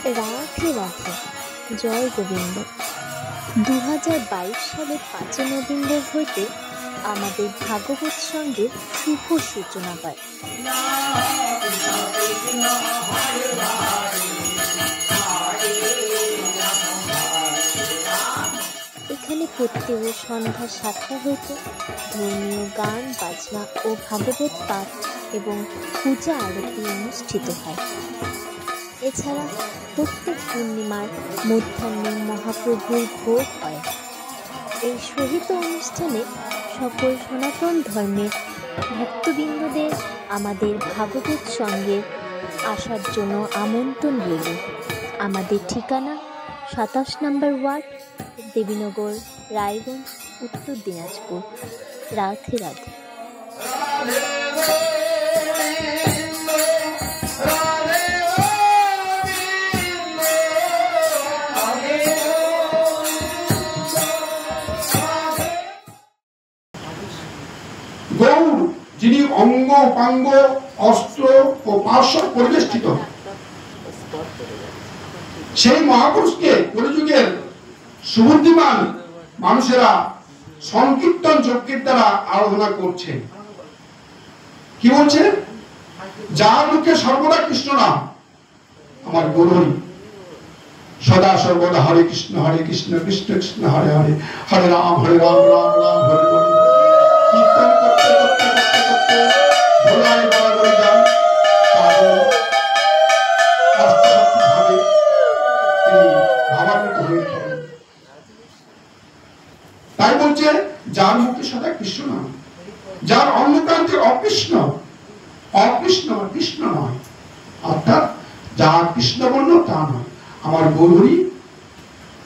রাধে রাধে, জয় গোবিন্দ। 2022 সালের 5 নভেম্বর হইতে আমাদের ভাগবত সঙ্গের শুভ সূচনা হয়। এখানে প্রত্যেক সন্ধ্যা 7টা হইতে ধর্মীয় গান বাজনা ও ভাগবত পাঠ এবং পূজা আরতি অনুষ্ঠিত হয়। এছাড়া প্রত্যেক পূর্ণিমার মধ্যাহ্নে মহাপ্রভুর ভোগ হয়। এই সহিত অনুষ্ঠানে সকল সনাতন ধর্মের ভক্তবৃন্দদের আমাদের ভাগবত সঙ্গে আসার জন্য আমন্ত্রণ রইল। আমাদের ঠিকানা 27 নম্বর ওয়ার্ড, দেবীনগর, রায়গঞ্জ, উত্তর দিনাজপুর। রাধে রাধে। গৌর যিনি অঙ্গ উপাঙ্গ অস্ত্র ও পার্শ্ব পরিবেষ্টিত, সেই মহাপুরুষকে কলিযুগের সুবুদ্ধিমান মানুষেরা সংকীর্তন যজ্ঞের দ্বারা আরাধনা করছে। কি বলছে? যার মুখে সর্বদা কৃষ্ণ নাম, আমার গুরুই সদা সর্বদা হরে কৃষ্ণ কৃষ্ণ কৃষ্ণ হরে হরে, হরে রাম রাম রাম হরে হরে, কীর্তন করতে করতে করতে করতে ভোলায় বরাবর যান, তাদের অষ্টশক্তিভাবে তিনি ভাবান্বিত হয়ে পড়েন। তাই বলছে যার মুখে সদা কৃষ্ণ নাম, যার অঙ্গকান্তের অকৃষ্ণ, অকৃষ্ণ কৃষ্ণ নয়, অর্থাৎ যা কৃষ্ণ বর্ণ তা নয়, আমার গৌরী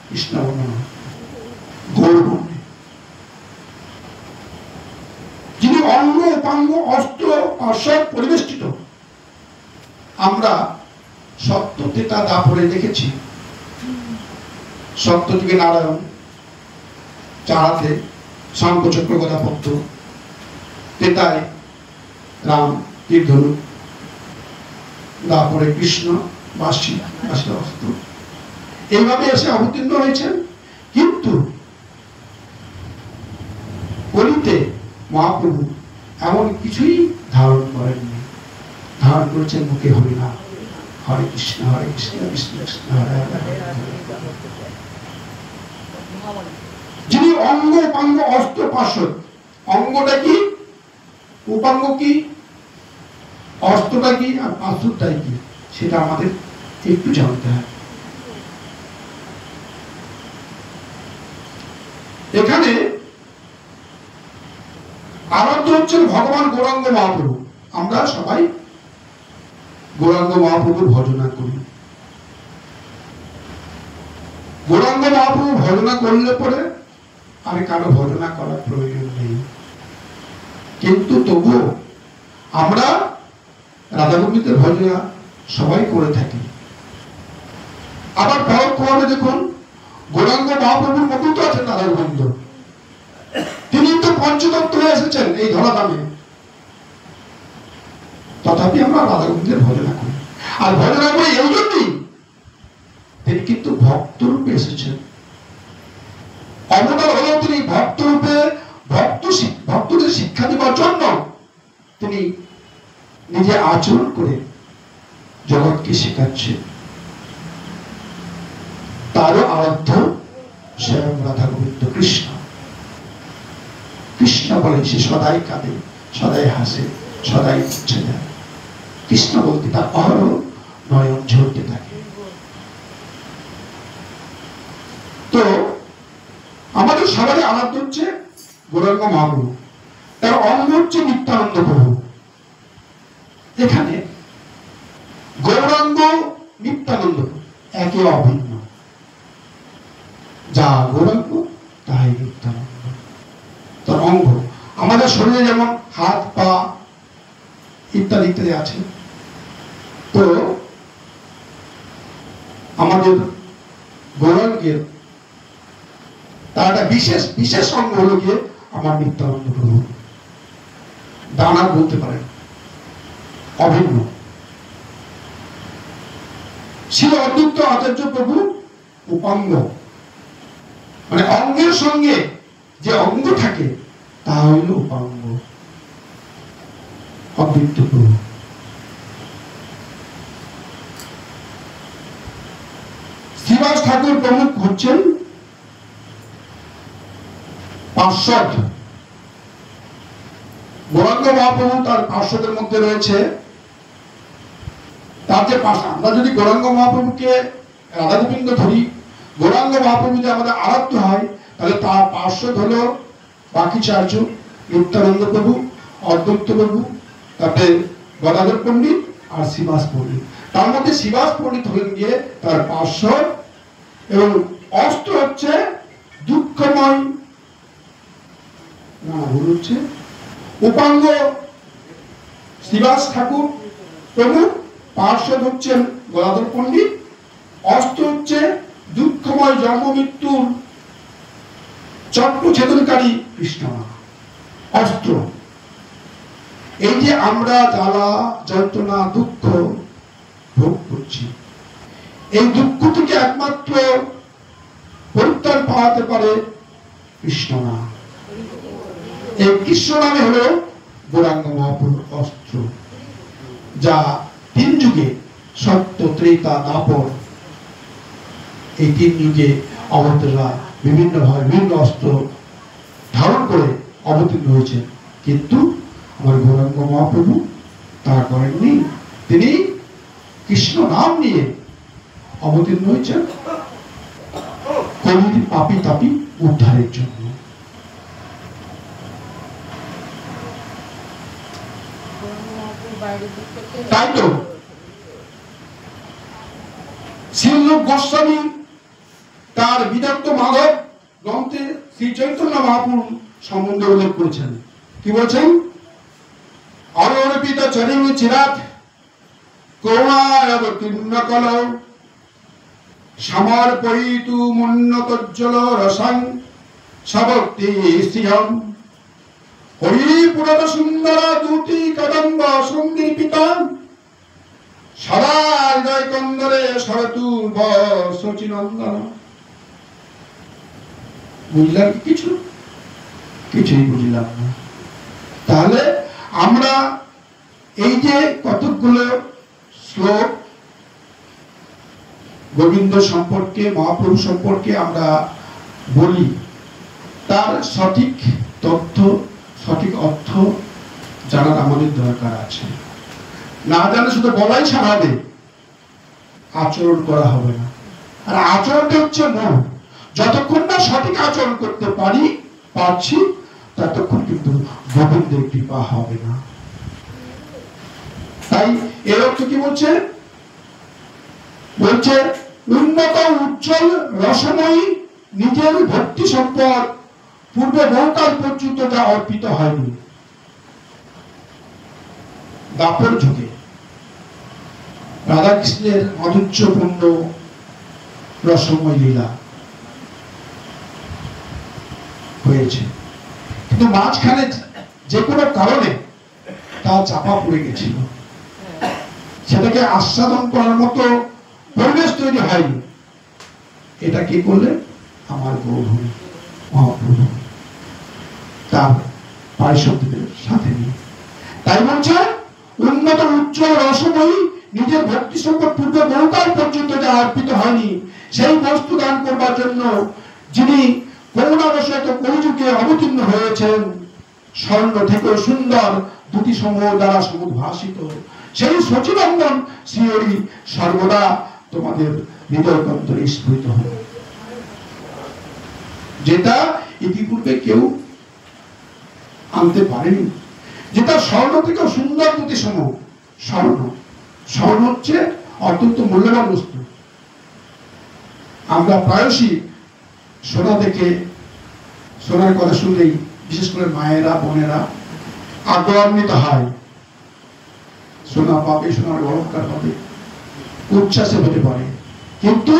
কৃষ্ণ বর্ণ নয়, গৌর বর্ণে। যিনি অঙ্গ উপাঙ্গ অস্ত্র পার্শ্ব পরিবেষ্টিত। আমরা সত্য তেতা দাপরে দেখেছি, সত্য থেকে নারায়ণ, চারাতে শঙ্খচক্র গদা পদ্ম, তেতায় রাম তীরধনু, দাপরে কৃষ্ণ বাসী অস্ত্র, এইভাবে এসে অবতীর্ণ হয়েছেন। কিন্তু কলিতে মহাপ্রভু এমন কিছুই ধারণ করেননি, ধারণ করেছেন মুখে হরি নাম, হরে কৃষ্ণ কৃষ্ণ কৃষ্ণ হরে হরে। যিনি অঙ্গ উপাঙ্গ অস্ত্র পার্শ্বদ, অঙ্গটা কি, উপাঙ্গ কি, অস্ত্রটা কি, আর পার্শ্বটাই কি, সেটা আমাদের একটু জানতে হয়। এখানে আরাধ্য হচ্ছেন ভগবান গৌরাঙ্গ মহাপ্রভু। আমরা সবাই গৌরাঙ্গ মহাপ্রভুর ভজনা করি। গৌরাঙ্গ মহাপ্রভু ভজনা করলে পরে আর কারো ভজনা করার প্রয়োজন নেই। কিন্তু তবুও আমরা রাধা গোবিন্দের ভজনা সবাই করে থাকি। আবার পরোক্ষভাবে দেখুন, গৌরাঙ্গ মহাপ্রভুর মতো তো আছেন রাধা গোবিন্দ, তিনি তো পঞ্চতত্ত্ব হয়ে এসেছেন এই ধরাধামে, তথাপি আমরা রাধা গোবিন্দের ভজনা করি। আর ভজনা করি এই জন্যই, তিনি কিন্তু ভক্ত রূপে এসেছেন। অবতার হলেও তিনি ভক্ত রূপে ভক্তদের শিক্ষা দেওয়ার জন্য তিনি নিজে আচরণ করে জগৎকে শেখাচ্ছেন। তারও আরাধ্য স্বয়ং রাধা গোবিন্দ কৃষ্ণ। কৃষ্ণ বলে সে সদাই কাঁদে, সদাই হাসে, সদাই ইচ্ছে দেয়। কৃষ্ণ বলতে তার অহরহ নয়ন ঝরতে থাকে। তো আমাদের সবারই আরাধ্য হচ্ছে গৌরাঙ্গ মহাপ্রভু, তার অঙ্গ হচ্ছে নিত্যানন্দ প্রভু। এখানে গৌরাঙ্গ নিত্যানন্দ একে অভিন্ন, যা গৌরাঙ্গ তাই নিত্যানন্দ। তার অঙ্গ আমাদের শরীরে যেমন হাত পা ইত্যাদি ইত্যাদি আছে, তো আমাদের গৌরাঙ্গের তার একটা বিশেষ বিশেষ অঙ্গ হলো গিয়ে আমার নিত্যানন্দ প্রভু। দানার বলতে পারেন, অভিন্ন। শ্রী অদ্বৈত আচার্য প্রভু উপাঙ্গ, মানে অঙ্গের সঙ্গে যে অঙ্গ থাকে তা হইল উপাঙ্গ। অদ্বৈত প্রভু শ্রীবাস ঠাকুর প্রমুখ হচ্ছেন পার্ষদ। গৌরাঙ্গ মহাপ্রভু তার পার্ষদের মধ্যে রয়েছে। তার যে আমরা যদি গৌরাঙ্গ মহাপ্রভুকে রাধা গোবিন্দ ধরি, গৌরাঙ্গ মহাপ্রভু যে আমাদের আরাধ্য হয়, তাহলে তার পার্ষদ হলো বাকি চারজন, নিত্যানন্দ প্রভু, অদ্বৈত প্রভু, তারপরে গদাধর পণ্ডিত আর শ্রীবাস পণ্ডিত। তার মধ্যে শ্রীবাস পণ্ডিত হলেন গিয়ে তার পার্ষদ, এবং অস্ত্র হচ্ছে দুঃখময় হচ্ছে উপাঙ্গ শ্রীবাস ঠাকুর প্রমুখ, পার্ষদ হচ্ছেন গদাধর পণ্ডিত, অস্ত্র হচ্ছে দুঃখময় জন্ম মৃত্যুর চক্র ছেদনকারী কৃষ্ণ অস্ত্র। এই যে আমরা জ্বালা যন্ত্রণা দুঃখ ভোগ করছি, এই দুঃখ থেকে একমাত্র পরিত্রাণ পাওয়াতে পারে কৃষ্ণ নাম। এই কৃষ্ণ নামে হলো গৌরাঙ্গ মহাপ্রভুর অস্ত্র, যা তিন যুগে সত্য ত্রেতা দাপর এই তিন যুগে অবতাররা বিভিন্ন ভাবে বিভিন্ন অস্ত্র ধারণ করে অবতীর্ণ হয়েছে, কিন্তু আমার গৌরাঙ্গ মহাপ্রভু তা করেননি। তিনি কৃষ্ণ নাম নিয়ে অবতীর্ণ হয়েছেন কলির পাপী তাপী উদ্ধারের জন্য। তাই তো শ্রীরূপ গোস্বামী তার বিদগ্ধ মাধব গ্রন্থে শ্রী চৈতন্য মহাপ্রভু সম্বন্ধে উল্লেখ করেছেন। কি বলছেন? অরপিত চরিম চিরাত করুণাবতীর্ণ কল সমর্পয়িতু মুন্নতজ্জ্বল রসাং সভক্তি শ্রিয়ম হরিপুরত সুন্দর দুটি কদম্ব সঙ্গীপিতা সদা হৃদয় কন্দরে শরতু বচিনন্দন। বুঝলাম কিছু? কিছুই বুঝলাম না। তাহলে আমরা এই যে কতগুলো শ্লোক গোবিন্দ সম্পর্কে, মহাপ্রভু সম্পর্কে আমরা বলি, তার সঠিক তথ্য সঠিক অর্থ জানার আমাদের দরকার আছে। না জানে শুধু বলাই ছাড়াবে, আচরণ করা হবে না। আর আচরণটা হচ্ছে মূল। যতক্ষণ না সঠিক আচরণ করতে পারছি ততক্ষণ কিন্তু গোবিন্দের কৃপা হবে না। তাই এর অর্থ কি বলছে? বলছে উন্নত উজ্জ্বল রসময়ী নিজের ভক্তি সম্পদ পূর্বে বহুকাল পর্যন্ত যা অর্পিত হয়নি। দাপর যুগে রাধাকৃষ্ণের মাধুর্যপূর্ণ রসময় লীলা হয়েছে, কিন্তু মাঝখানে যে কোনো কারণে তা চাপা পড়ে গেছিল, সেটাকে আস্বাদন করার মতো পরিবেশ তৈরি হয়নি। এটা কি করলেন? আমার গৌরহরি মহাপ্রভু তার পারিষদদের সাথে নিয়ে। তাই বলছে উন্নত উজ্জ্বল রসময়ী নিজের ভক্তি সম্পদ পূর্বে বহুকাল পর্যন্ত যা অর্পিত হয়নি, সেই বস্তু দান করবার জন্য যিনি করুণাবশত কলিযুগে অবতীর্ণ হয়েছেন, স্বর্ণ থেকে সুন্দর দুটি সমূহ দ্বারা সমুদ্ভাসিত সেই সচিনন্দন শ্রীহরি সর্বদা তোমাদের হৃদয় অন্তরে স্ফুরিত হবে, যেটা ইতিপূর্বে কেউ আনতে পারেনি। যেটা স্বর্ণ থেকে সুন্দর দুটি সমূহ। স্বর্ণ হচ্ছে অত্যন্ত মূল্যবান বস্তু। আমরা প্রায়শই সোনা দেখে, সোনার কথা শুনলেই বিশেষ করে মায়েরা বোনেরা আগ্রহান্বিত হয়, সোনা পাবে, সোনার অলংকার পাবে, উচ্ছ্বাসে হতে পারে। কিন্তু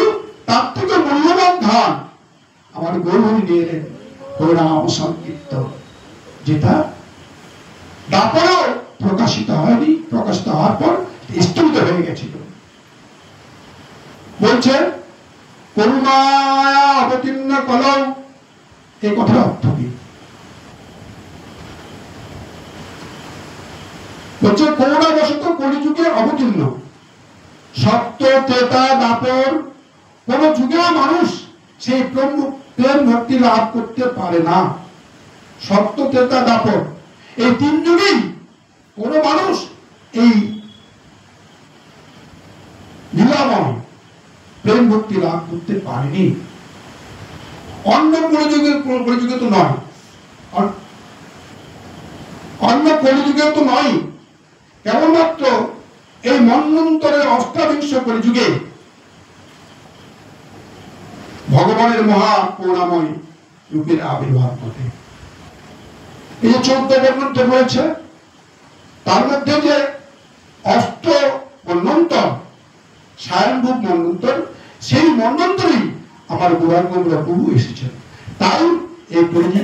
তার থেকে মূল্যবান ধান আমার গৌরহরি নিয়ে এলেন হরিনাম সংকীর্তন, যেটা তারপরেও প্রকাশিত হয়নি, প্রকাশিত হওয়ার পর স্থগিত হয়ে গেছিল। বলছে করুণায়া অবতীর্ণ কলৌ, এই কথার অর্থ কি? বলছে করুণাবশত কলিযুগে অবতীর্ণ। সত্য ত্রেতা দাপর কোন যুগে মানুষ সেই প্রেম ভক্তি লাভ করতে পারে না। সত্য ত্রেতা দাপর এই তিন যুগেই কোন মানুষ এই লীলাময় প্রেম ভক্তি লাভ করতে পারেনি। অন্য কলিযুগে তো নয়, অন্য কলিযুগে তো নয়, কেবলমাত্র এই মন্বন্তরের অষ্টাবিংশ কলিযুগে ভগবানের মহা করুণাময় রূপের আবির্ভাব ঘটে। এই যে 14 মন্বন্তর রয়েছে, তার মধ্যে যে অষ্ট মন্বন্তর, স্বয়ংভূ মন্বন্তর, সেই মন্বন্তরেই আমার গৌরাঙ্গ প্রভু এসেছেন। তাই এই কলিযুগে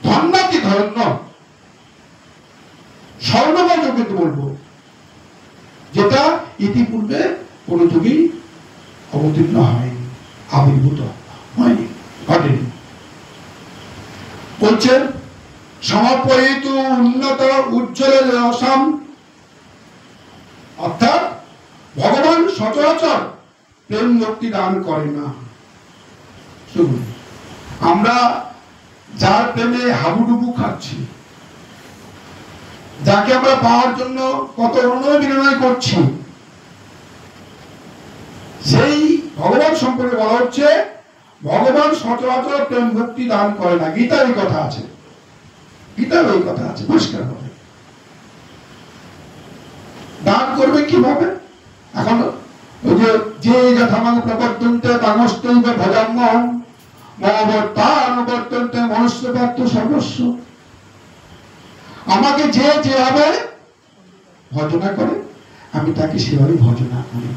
ধন্যাতি ধন্য স্বর্ণময় জগৎ বলবো, যেটা ইতিপূর্বে কোন যুগেই অবতীর্ণ হয়নি, আবির্ভূত হয়নি, ঘটেনি। বলছেন সমপরিত উন্নত উজ্জ্বল রসম, অর্থাৎ ভগবান সচরাচর প্রেম ভক্তি দান করে না। আমরা যার প্রেমে হাবুডুবু খাচ্ছি, যাকে আমরা পাওয়ার জন্য কত অনুনয় বিনয় করছি, সেই ভগবান সম্পর্কে বলা হচ্ছে ভগবান সচরাচর প্রেম ভক্তি দান করে না। গীতার এই কথা আছে, গীতার এই কথা আছে পরিষ্কার ভাবে। দান করবে কিভাবে? এখন ওই যে যথামাং প্রবর্তন্তে তামস্তৈব ভজাম্যহং মমবর্তানুবর্তন্তে মনুষ্যপাত্র সর্বস্ব। আমাকে যে যেভাবে ভজনা করে আমি তাকে সেভাবে ভজনা করি।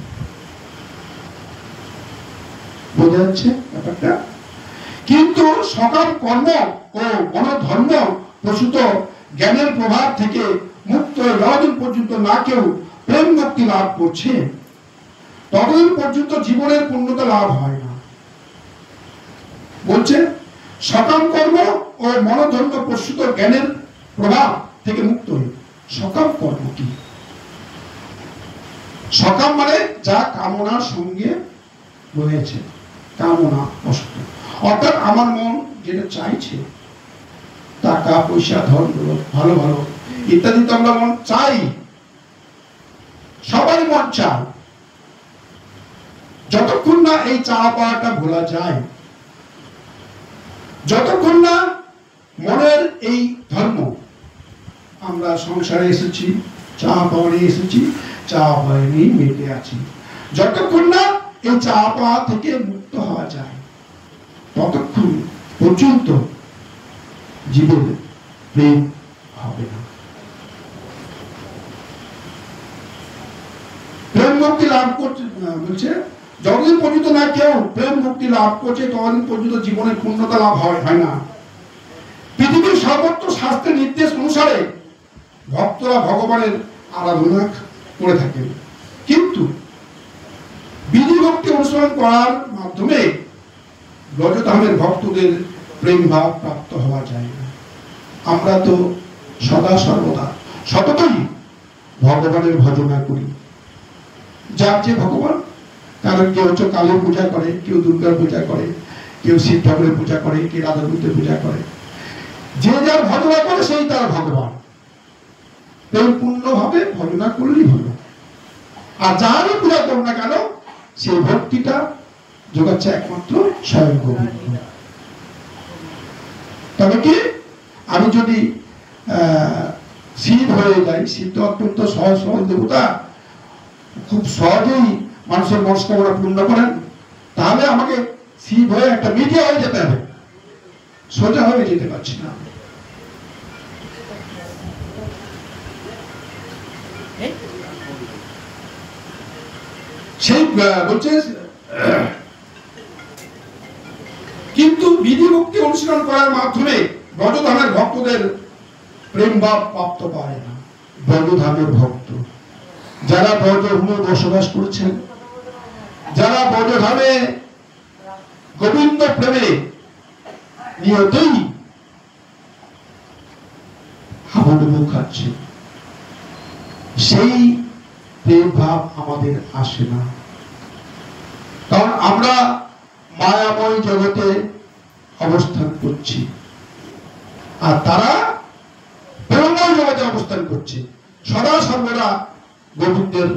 বোঝা যাচ্ছে ব্যাপারটা? কিন্তু সকাল কর্ম ও মনোধর্ম প্রসূত জ্ঞানের প্রভাব থেকে মুক্ত যতদিন পর্যন্ত না কেউ প্রেম মুক্তি লাভ করছে, ততদিন পর্যন্ত জীবনের পূর্ণতা লাভ হয় না। বলছে সকাম কর্ম ও মনোধর্ম প্রসূত জ্ঞানের প্রভাব থেকে মুক্ত হই। সকাম কর্ম কি? সকাম মানে যা কামনার সঙ্গে রয়েছে, কামনা কষ্ট, অর্থাৎ আমার মন যেটা চাইছে, টাকা পয়সা ধন ভালো ভালো ইত্যাদি তো আমরা মন চাই, সবাই মন চায়। যতক্ষণ না এই চাওয়া পাওয়াটা ভোলা যায়, যতক্ষণ না মনের এই ধর্ম, আমরা সংসারে এসেছি চাওয়া পাওয়া নিয়ে এসেছি, চাওয়া পাওয়া নিয়ে মেতে আছি, যতক্ষণ না এই চাওয়া পাওয়া থেকে মুক্ত হওয়া যায় ততক্ষণ পর্যন্ত জীবন প্রেম হবে না। প্রেম মুক্তি লাভ করছে বলছে যতদিন পর্যন্ত না কেউ প্রেম মুক্তি লাভ করছে ততদিন পর্যন্ত জীবনের পূর্ণতা লাভ হয় না। পৃথিবীর সর্বত্র শাস্ত্রের নির্দেশ অনুসারে ভক্তরা ভগবানের আরাধনা করে থাকেন, কিন্তু বিধি ভক্তি অনুসরণ করার মাধ্যমে ব্রজধামের ভক্তদের প্রেম ভাব প্রাপ্ত হওয়া যায় না। আমরা তো সদা সর্বদা সততই ভগবানের ভজনা করি, যার যে ভগবান। কারণ কেউ হচ্ছে কালীর পূজা করে, কেউ দুর্গার পূজা করে, কেউ শিব ঠাকুরের পূজা করে, কেউ রাধাকৃষ্ণের পূজা করে। যে যার ভজনা করে সেই তার ভগবান। প্রেম পূর্ণ ভাবে ভজনা করলেই হলো। আর যারই পূজা করুন না কেন, সেই ভক্তিটা যোগাচ্ছে একমাত্র স্বয়ং গোবিন্দ। তবে কি আমি যদি শিব হয়ে যাই, শিব তো অত্যন্ত সহজ সহজ দেবতা, খুব সহজেই মানুষের মনস্কামনা পূর্ণ করেন, তাহলে আমাকে শিব হয়ে একটা মিডিয়া হয়ে যেতে হবে, সোজা হয়ে যেতে পারছি না। সেই বলছে কিন্তু বিধি ভক্তি অনুশীলন করার মাধ্যমে ব্রজধামের ভক্তদের প্রেম ভাব প্রাপ্ত পায় না। ব্রজধামের ভক্ত যারা ব্রজভূমে বসবাস করছেন, যারা ব্রজধামে গোবিন্দ প্রেমে নিয়তই হাবুডুবু খাচ্ছে, সেই প্রেম ভাব আমাদের আসে না। কারণ আমরা মায়াময় জগতে অবস্থান করছি, আর তারা প্রেমময় জগতে অবস্থান করছে। সদা সর্বদা গোবিন্দের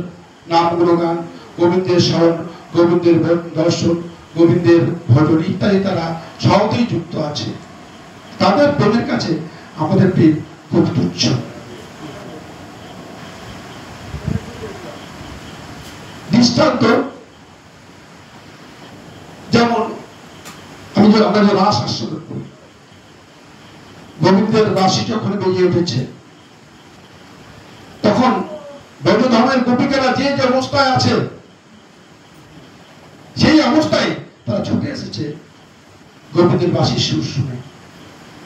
নাম গুণগান, গোবিন্দের স্মরণ, গোবিন্দের দর্শন, গোবিন্দের ভজন ইত্যাদি তারা সহজেই যুক্ত আছে। তাদের প্রেমের কাছে আমাদের প্রেম খুব তুচ্ছ। দৃষ্টান্ত যেমন আমরা যে রাস আস্বাদন করি, গোবিন্দের রাশি যখন বেজে উঠেছে, তখন ব্রজধামের গোপিকারা যে যে অবস্থায় আছে, সেই অবস্থায় তারা ছুটে এসেছে গোবিন্দের বাঁশির সুর শুনে।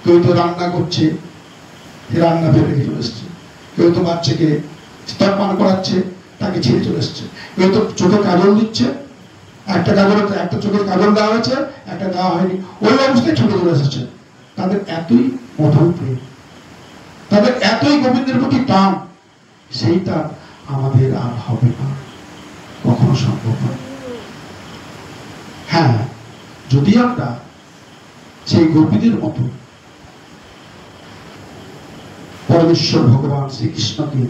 কেউ তো রান্না করছে, রান্না ফেলে চলে এসছে, কেউ তো বাচ্চাকে স্তন্যপান করাচ্ছে, তাকে ছেড়ে চলে এসছে, কেউ তো চোখে কাজল দিচ্ছে, একটা চোখের কাজল দেওয়া হয়েছে, একটা দেওয়া হয়নি, ওই অবস্থায় ছুটে চলে এসেছে। তাদের এতই মধুর প্রেম, তাদের এতই গোবিন্দের প্রতি টান, সেইটা আমাদের আর হবে না, কখনো সম্ভব নয়। হ্যাঁ, যদি আমরা সেই গোপীদের মতো পরমেশ্বর ভগবান শ্রীকৃষ্ণকে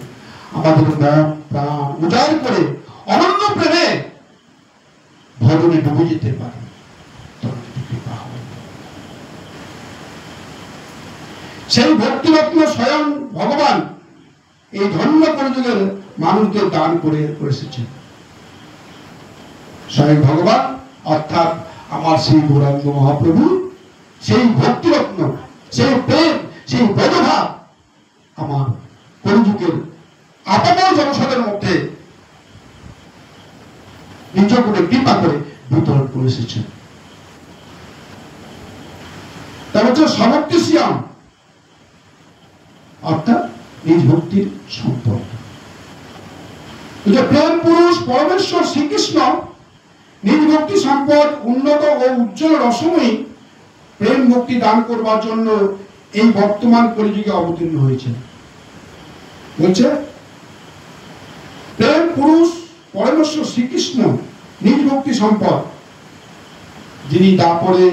আমাদের মন প্রাণ উজাড় করে অনন্য প্রেমে ভজনে ডুবে যেতে পারি, সেই ভক্তিরত্ন স্বয়ং ভগবান এই ধন্য কলিযুগের মানুষদের দান করে এসেছেন। স্বয়ং ভগবান অর্থাৎ আমার সেই গৌরাঙ্গ মহাপ্রভু সেই ভক্তিরত্ন, সেই প্রেম, সেই ব্রজভাব আমার কলিযুগের আপামর জনসাধারণের মধ্যে নিজ করে কৃপা করে বিতরণ করে এসেছেন। তার হচ্ছে সমক্তি শ্যাম, অর্থাৎ নিজ ভক্তির সম্পদ। প্রেম পুরুষ পরমেশ্বর শ্রীকৃষ্ণ নিজ ভক্তি সম্পদ উন্নত ও উজ্জ্বল রসময়ী প্রেম ভক্তি দান করবার জন্য এই বর্তমান কলিযুগে অবতীর্ণ হয়েছেন। বলছে প্রেম পুরুষ পরমেশ্বর শ্রীকৃষ্ণ নিজ ভক্তি সম্পদ, যিনি তারপরে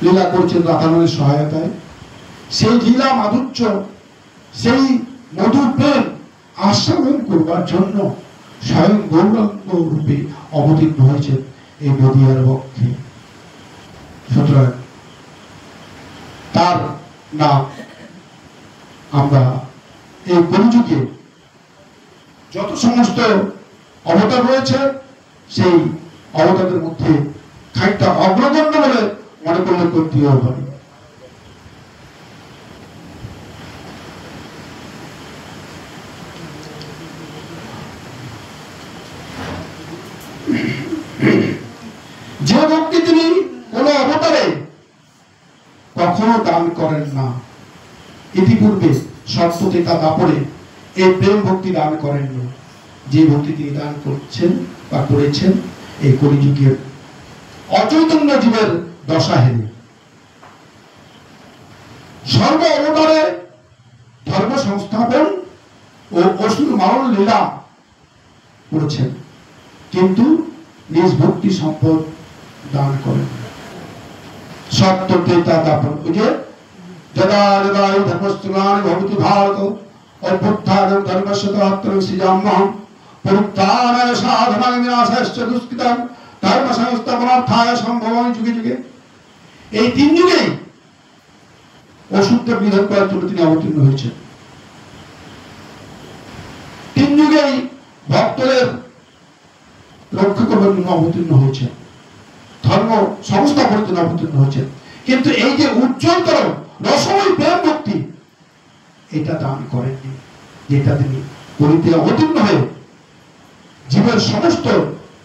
লীলা করছেন রাধারণের সহায়তায়, সেই লীলা মাধুর্য, সেই মধুর প্রেম আস্বাদন করবার জন্য স্বয়ং গৌরাঙ্গ রূপে অবতীর্ণ হয়েছেন এই নদিয়ার বক্ষে। সুতরাং তার নাম আমরা এই কলিযুগে যত সমস্ত অবতার রয়েছে, সেই অবতারের মধ্যে খানিকটা অগ্রগণ্য বলে মনে করলে করতেও হবে। যে ভক্তি তিনি কোন অবতারে কখনো দান করেন না, ইতিপূর্বে সপ্ততে তা দাপরে এই প্রেম ভক্তি দান করেন না, যে ভক্তি তিনি দান করছেন বা করেছেন এই কলিযুগের অচৈতন্য জীবের দশা হেনে। সর্ব অবতারে ধর্ম সংস্থাপন ও অসুর মারণ লীলা করেছেন, কিন্তু নিজ ভক্তি সম্পদ দান করেন। সত্যতে তা দাপন, ওই যে যদা যদা ধর্মস্থান ভবতি ভারত অভ্যুত্থান ধর্মস্য তত্ত্বং সৃজাম্যহং পরিত্রাণায় সাধনায় বিনাশাশ্চ দুষ্কৃতং ধর্ম সংস্থাপনার্থায় সম্ভবং যুগে যুগে। এই তিন যুগেই অসুরদের বিধান করার জন্য তিনি অবতীর্ণ হয়েছেন। তিন যুগেই ভক্তদের রক্ষা করবার জন্য অবতীর্ণ হয়েছে, ধর্ম সংস্থাপনের জন্য অবতীর্ণ হয়েছে। কিন্তু এই যে উজ্জ্বলতর রসময় প্রেম ভক্তি, এটা দান করেননি, যেটা তিনি করিতে অবতীর্ণ হয়ে জীবের সমস্ত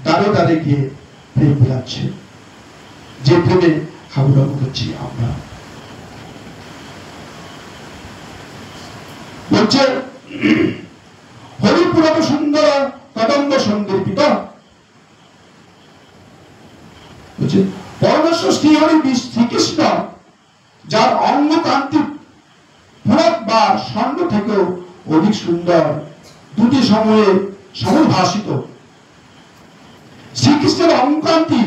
দ্বারে দ্বারে গিয়ে প্রেম বিলাচ্ছে, যে প্রেমে হাবুডাবু করছি আমরা। বলছে হরিপুরত সুন্দর কদম অঙ্গ সন্দর্পিত। পরমেশ্বর শ্রীহরি শ্রীকৃষ্ণ, যার অঙ্গ কান্তি পুরক বা স্বর্ণ থেকেও অধিক সুন্দর, দুটি সময়ে সমভাষিত। শ্রীকৃষ্ণের অঙ্গকান্তি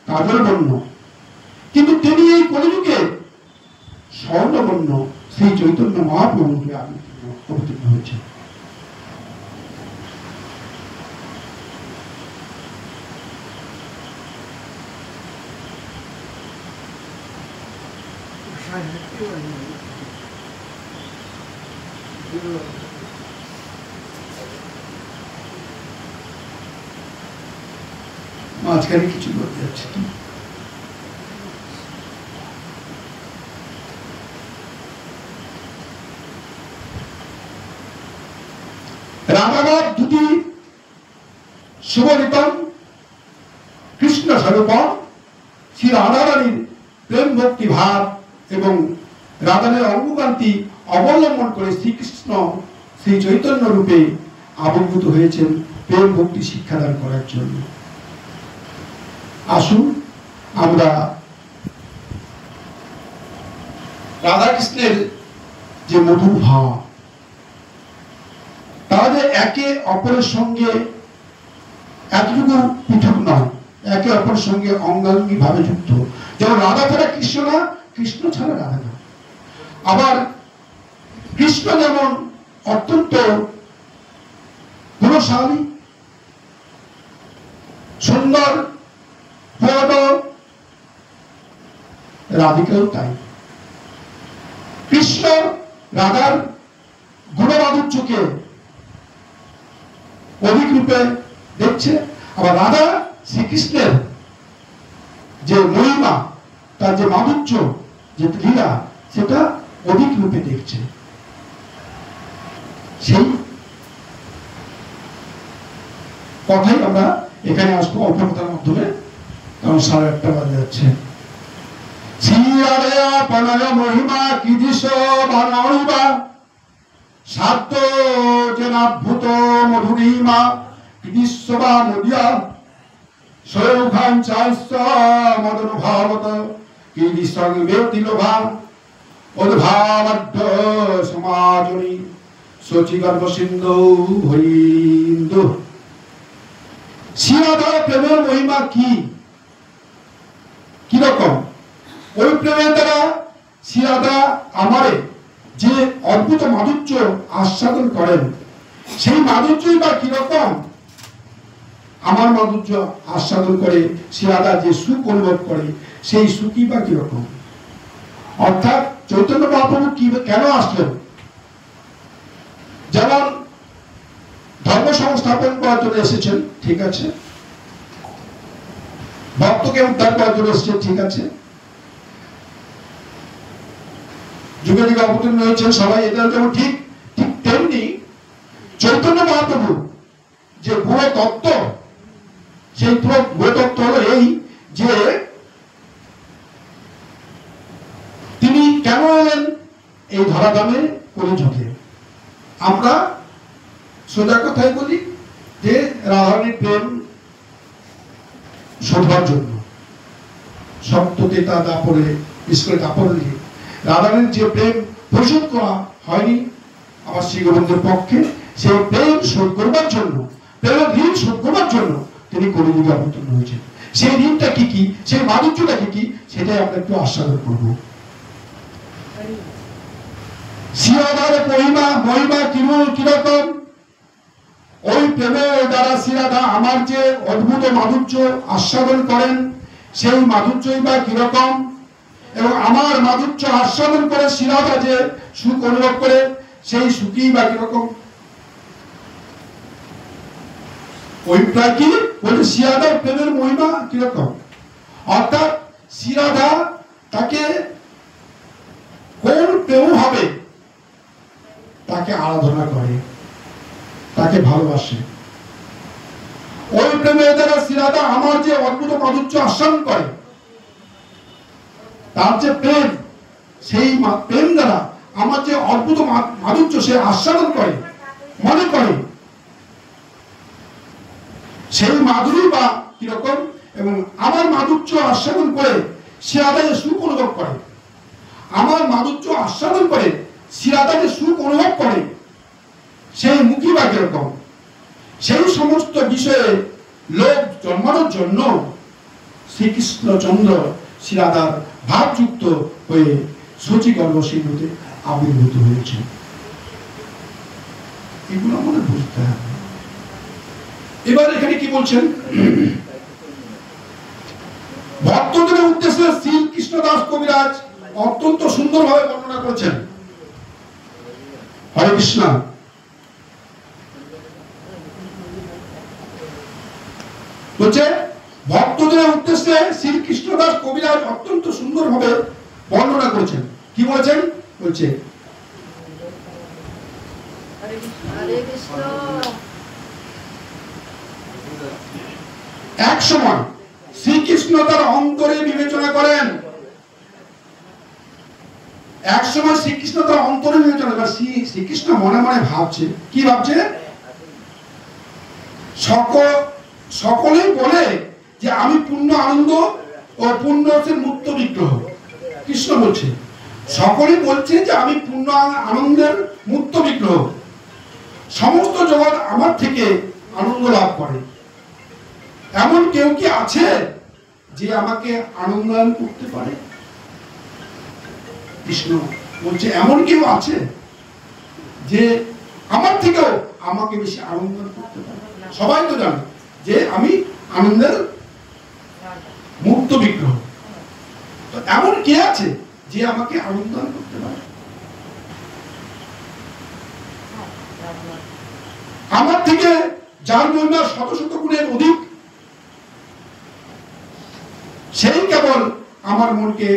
কাজল বর্ণ, কিন্তু তিনি এই কলিযুগে স্বর্ণবর্ণ শ্রী চৈতন্য মহাপ্রভুকে অবতীর্ণ হয়েছে। মাঝখানে কিছু বলতে যাচ্ছে। রাধানাথ দুটি শুভরিতম কৃষ্ণ স্বরূপ শ্রী রাধারানীর প্রেম ভক্তি ভাব এবং রাধানের অঙ্গকান্তি অবলম্বন করে শ্রীকৃষ্ণ শ্রী চৈতন্য রূপে আবির্ভূত হয়েছেন প্রেম ভক্তি শিক্ষাদান করার জন্য। আসুন আমরা রাধা কৃষ্ণের যে মধুর ভাব, তাদের একে অপরের সঙ্গে এতটুকু পৃথক নয়, একে অপরের সঙ্গে অঙ্গাঙ্গী ভাবে যুক্ত। যেমন রাধা ছাড়া কৃষ্ণ না, কৃষ্ণ ছাড়া রাধা না। আবার কৃষ্ণ যেমন অত্যন্ত গুণশালী, সুন্দর, রাধিকাও তাই। কৃষ্ণ রাধার গুণমাধুর্যকে অধিক রূপে দেখছে, আবার রাধা শ্রীকৃষ্ণের যে মহিমা, তার যে মাধুর্য, যে লীলা, সেটা অধিক রূপে দেখছে। সেই কথাই আমরা এখানে আসবো অল্প কথার মাধ্যমে, কারণ 8:30 বাজে যাচ্ছে। মহিমা কি দিশ বানবা সাধ্য জেনাভূত মধুরিমা কৃষ্ণবা নদিয়া সৌখান চাইস মদনুভাবত কৃষ্ণ বেতিলোভা উদ্ভাবদ্ধ সমাজনী শচীগর্ভ সিন্ধু হরিন্দু। শ্রীরাধার প্রেমের মহিমা কি কিরকম? ওই প্রেমের দ্বারা শ্রীরাধা আমারে যে অদ্ভুত মাধুর্য আস্বাদন করেন, সেই মাধুর্যই বা কিরকম? আমার মাধুর্য আস্বাদন করে শ্রীরাধা যে সুখ অনুভব করে, সেই সুখই বা কিরকম? অর্থাৎ চৈতন্য মহাপ্রভু কেন আসলেন? যেমন ধর্ম সংস্থাপন করার জন্য এসেছেন, ঠিক আছে, ভক্তকে উদ্ধার করার জন্য এসেছেন, ঠিক আছে, যুগে যুগে অবতীর্ণ হয়েছেন সবাই, এটা যেমন ঠিক, ঠিক তেমনি চৈতন্য মহাপ্রভু যে গুণ তত্ত্ব, সেই গুণ তত্ত্ব হলো এই যে তিনি কেন এলেন এই ধরাধামে কলিযুগে। আমরা সোজা কথাই বলি যে রাধারানীর প্রেম শোধবার জন্য, সপ্ততে তা দাপরে স্কুলে দাপরে দিয়ে রাধারানীর যে প্রেম পরিশোধ করা হয়নি আমার শ্রী গোবিন্দের পক্ষে, সেই প্রেম শোধ করবার জন্য, প্রেমের ঋণ শোধ করবার জন্য তিনি কলিযুগে অবতীর্ণ হয়েছেন। সেই ঋণটা কি কি, সেই মাধুর্যটা কি কি, সেটাই আমরা একটু আস্বাদন করবো। শ্রীরাধার মহিমা কিরকম? ওই প্রেমের দ্বারা শ্রীরাধা আমার যে অদ্ভুত মাধুর্য আস্বাদন করেন, সেই মাধুর্যই বা কিরকম? এবং আমার মাধুর্য আস্বাদন করে শ্রীরাধা যে সুখ অনুভব করে, সেই সুখই বা কিরকম? ওই প্রায় কি বলছে, শ্রীরাধার প্রেমের মহিমা কিরকম? অর্থাৎ শ্রীরাধা তাকে কোন প্রেম হবে তাকে আরাধনা করে, তাকে ভালোবাসে। ওই প্রেমের দ্বারা শ্রীরাধা আমার যে অদ্ভুত মাধুর্য আস্বাদন করে, তার যে প্রেম, সেই প্রেম দ্বারা আমার যে অদ্ভুত মাধুর্য সে আস্বাদন করে, মনে করে। সেই মাধুরী বা কিরকম, এবং আমার মাধুর্য আস্বাদন করে শ্রীরাধা যে সুখ অনুভব করে, আমার মাধুর্য আস্বাদন করে শ্রীরাধা যে সুখ অনুভব করে, সেই মুখী বা কিরকম, সেই সমস্ত বিষয়ে লোক জন্মানোর জন্য শ্রীকৃষ্ণচন্দ্র শ্রীরাধার ভাবযুক্ত হয়ে শচীগর্ভ সিন্ধুতে আবির্ভূত হয়েছে। এগুলো আমাদের বুঝতে হবে। এবার এখানে কি বলছেন, ভক্তদের উদ্দেশ্যে শ্রী কৃষ্ণদাস কবিরাজ অত্যন্ত সুন্দরভাবে বর্ণনা করেছেন। হরে কৃষ্ণ। বলছে ভক্তদের উদ্দেশ্যে শ্রী কৃষ্ণদাস কবিরাজ অত্যন্ত সুন্দরভাবে বর্ণনা করেছেন। কি বলেছেন? বলছে এক সময় শ্রীকৃষ্ণ তার অন্তরে বিবেচনা করেন, এক সময় শ্রীকৃষ্ণ তার অন্তরে বিবেচনা করেন। শ্রীকৃষ্ণ মনে মনে ভাবছে, কি ভাবছে? সকলেই বলে যে আমি পূর্ণ আনন্দ ও পূর্ণ মুক্ত বিগ্রহ। কৃষ্ণ বলছে, সকলেই বলছে যে আমি পূর্ণ আনন্দের মুক্ত বিগ্রহ, সমস্ত জগৎ আমার থেকে আনন্দ লাভ করে। এমন কেউ কি আছে যে আমাকে আনন্দায়ন করতে পারে? কৃষ্ণ বলছে এমন কেউ আছে যে আমার থেকেও আমাকে বেশি আনন্দায়ন করতে পারে? সবাই তো জানে যে আমি আনন্দের মুক্ত বিগ্রহ, তো এমন কে আছে যে আমাকে আনন্দায়ন করতে পারে? আমার থেকে যার মহিমা শত শত গুণের অধিক, সেই কেবল আমার মনকে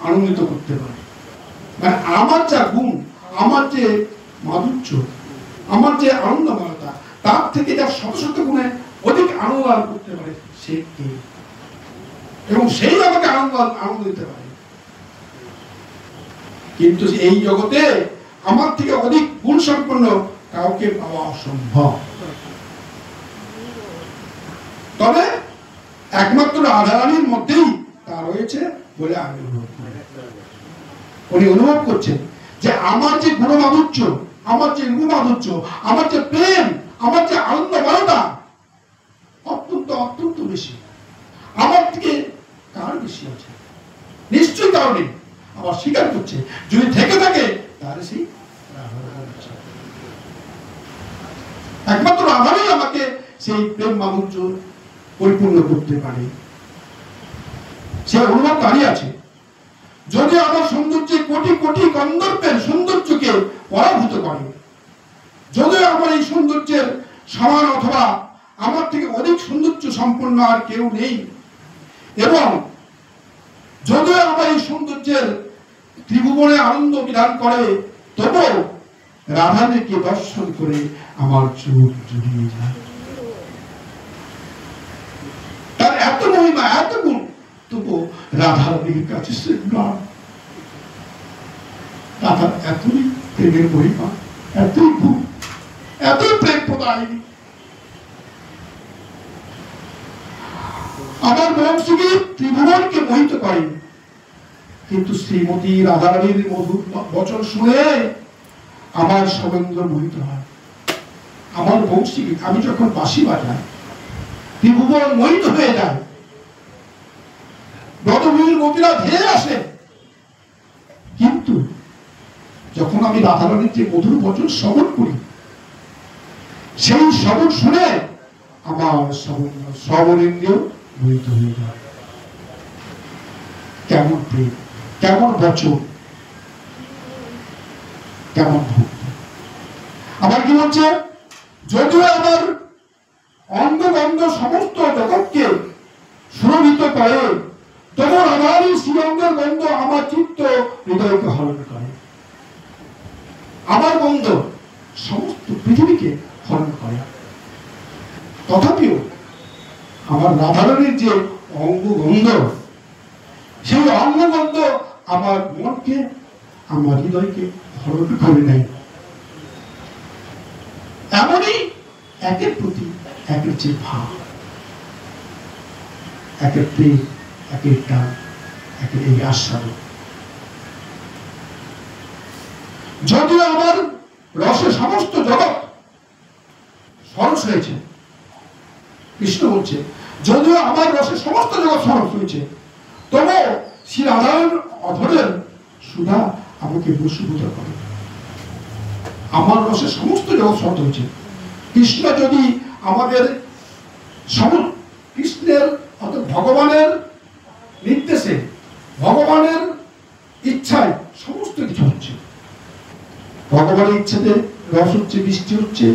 আনন্দিত করতে পারে। মানে আমার যা গুণ, আমার যে মাধুর্য, আমার যে আনন্দময়তা, তার থেকে যা শত শত গুণে অধিক আনন্দ লাভ করতে পারে সে কে? এবং সেই আমাকে আনন্দ দিতে পারে। কিন্তু এই জগতে আমার থেকে অধিক গুণ সম্পন্ন কাউকে পাওয়া অসম্ভব। তবে একমাত্র রাধারানীর মধ্যেই তা রয়েছে বলে আমি অনুভব করি। উনি অনুভব করছেন যে আমার যে গুণমাধুর্য, আমার যে রূপমাধুর্য, আমার যে প্রেম, আমার যে আনন্দময়তা অত্যন্ত অত্যন্ত বেশি। আমার থেকে কার বেশি আছে? নিশ্চয়ই কারো নেই। আবার স্বীকার করছে যদি থেকে থাকে তাহলে সেই একমাত্র রাধারানী আমাকে সেই প্রেম মাধুর্য পরিপূর্ণ করতে পারে। সে অনুভব দাঁড়িয়ে আছে। যদি আমার সৌন্দর্যে কোটি কোটি গন্ধর্বের সৌন্দর্যকে পরাভূত করে, যদিও আমার এই সৌন্দর্যের সমান অথবা আমার থেকে অধিক সৌন্দর্য সম্পন্ন আর কেউ নেই, এবং যদিও আমার এই সৌন্দর্যের ত্রিভুবনে আনন্দ বিধান করে, তবুও রাধাকে দর্শন করে আমার চোখ জুড়িয়ে যায়। তার এত মহিমা, এত গুণ, তবুও রাধারানীর কাছে সে গান। রাধার এতই প্রেমের মহিমা, এতই গুণ, এতই প্রেম প্রদায়িনী। আমার বংশকে ত্রিভুবনকে মোহিত করে, কিন্তু শ্রীমতী রাধারানীর মধুর বচন শুনে আমার সবেন্দ্র মোহিত হয়। আমার বংশী, আমি যখন বাঁশি বাজাই ত্রিভুবন মোহিত হয়ে যায়, ব্রতভূমির গোপীরা ধেয়ে আসে। কিন্তু যখন আমি রাধারানীর যে মধুর বচন শ্রবণ করি, সেই শ্রবণ শুনে আমার শ্রবণেন্দ্রিয় মোহিত হয়ে যায়। কেমন প্রেম, কেমন বচন, কেমন ভক্তি। আবার কি বলছে? যদিও আমার অঙ্গ গন্ধ সমস্ত জগৎকে সুরভিত করে, তবু রাধারানীর শ্রীঅঙ্গের গন্ধ আমার চিত্ত হৃদয়কে হরণ করে। আমার গন্ধ সমস্ত পৃথিবীকে হরণ করে, তথাপিও আমার রাধারানীর যে অঙ্গগন্ধ, সেই অঙ্গগন্ধ আমার মনকে, আমার হৃদয়কে হরণ করে নেয়। এমনই একের প্রতি একের যে ভাব, একের প্রেম, একের টান, একের এই আস্বাদন। যদিও আমার রসে সমস্ত জগৎ সরস হয়েছে, কৃষ্ণ বলছে যদিও আমার রসে সমস্ত জগৎ সরস হয়েছে, তবে শ্রী রাধার অধরের সুধা আমাকে বশীভূত করে। আমার রসে সমস্ত জগৎ সরস হয়েছে। কৃষ্ণ যদি আমাদের কৃষ্ণের অর্থাৎ ভগবানের নির্দেশে, ভগবানের ইচ্ছায় সমস্ত কিছু হচ্ছে। ভগবানের ইচ্ছাতে রস হচ্ছে, বৃষ্টি হচ্ছে,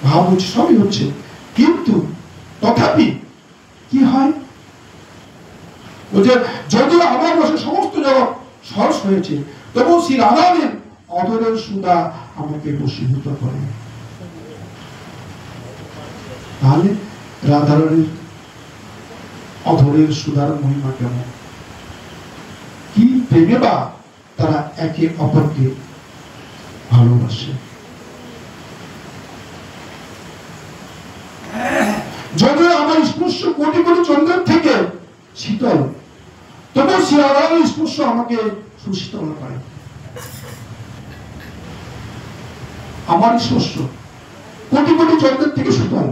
ভাব হচ্ছে, সবই হচ্ছে। কিন্তু তথাপি কি হয়, বলছে যদিও আমার রসে সমস্ত জগৎ সরস হয়েছে, তবুও শ্রী রাধার অধরের সুধা আমাকে বশীভূত করে। তাহলে রাধারানীর অধরের সুধার মহিমা কেমন, কি প্রেমে বা তারা একে অপরকে ভালোবাসে। যদিও আমার স্পর্শ কোটি কোটি চন্দ্রের থেকে শীতল, তবু শ্রী রাধার স্পর্শ আমাকে সুশীতল করে। আমার স্পর্শ কোটি কোটি চন্দ্রের থেকে শীতল,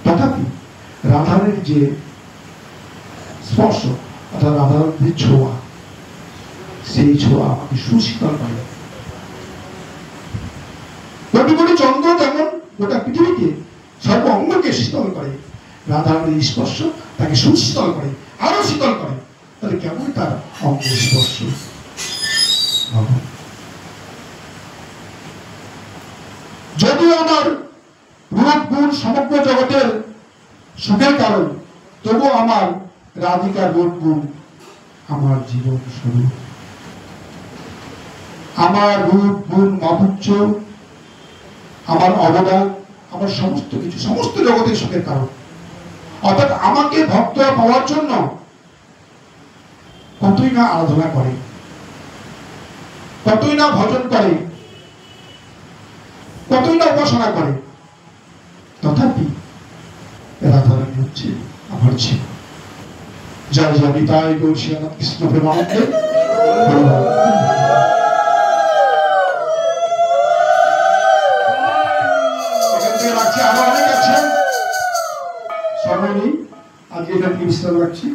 তথাপি রাধারের যে স্পর্শ অর্থাৎ রাধার যে ছোঁয়া, সেই ছোঁয়া আমাকে সুশীতল করে। কোটি কোটি চন্দ্র যেমন গোটা পৃথিবীকে সর্ব অঙ্গকে শীতল করে, রাধারানীর স্পর্শ তাকে সুশীতল করে, আরো শীতল করে। তাহলে কেমন তার অঙ্গ স্পর্শ। যদিও আমার রূপ গুণ সমগ্র জগতের সুখের কারণ, তবু আমার রাধিকার রূপ গুণ আমার জীবন স্বরূপ। আমার রূপ গুণ মাধুর্য, আমার অবদান, আমার সমস্ত কিছু সমস্ত জগতের সুখের কারণ। অর্থাৎ আমাকে ভক্তরা পাওয়ার জন্য কতই না আরাধনা করে, কতই না ভজন করে, কতই না উপাসনা করে, তথাপি রাধারানী হচ্ছে আমার জীবন। জয় জয় নিতাই গৌর শ্রীনাথ কৃষ্ণ প্রেমানন্দে। এখান থেকে রাখছি, আরো অনেক আছে, সময় নেই, আজকে এটা বিশ্রাম রাখছি।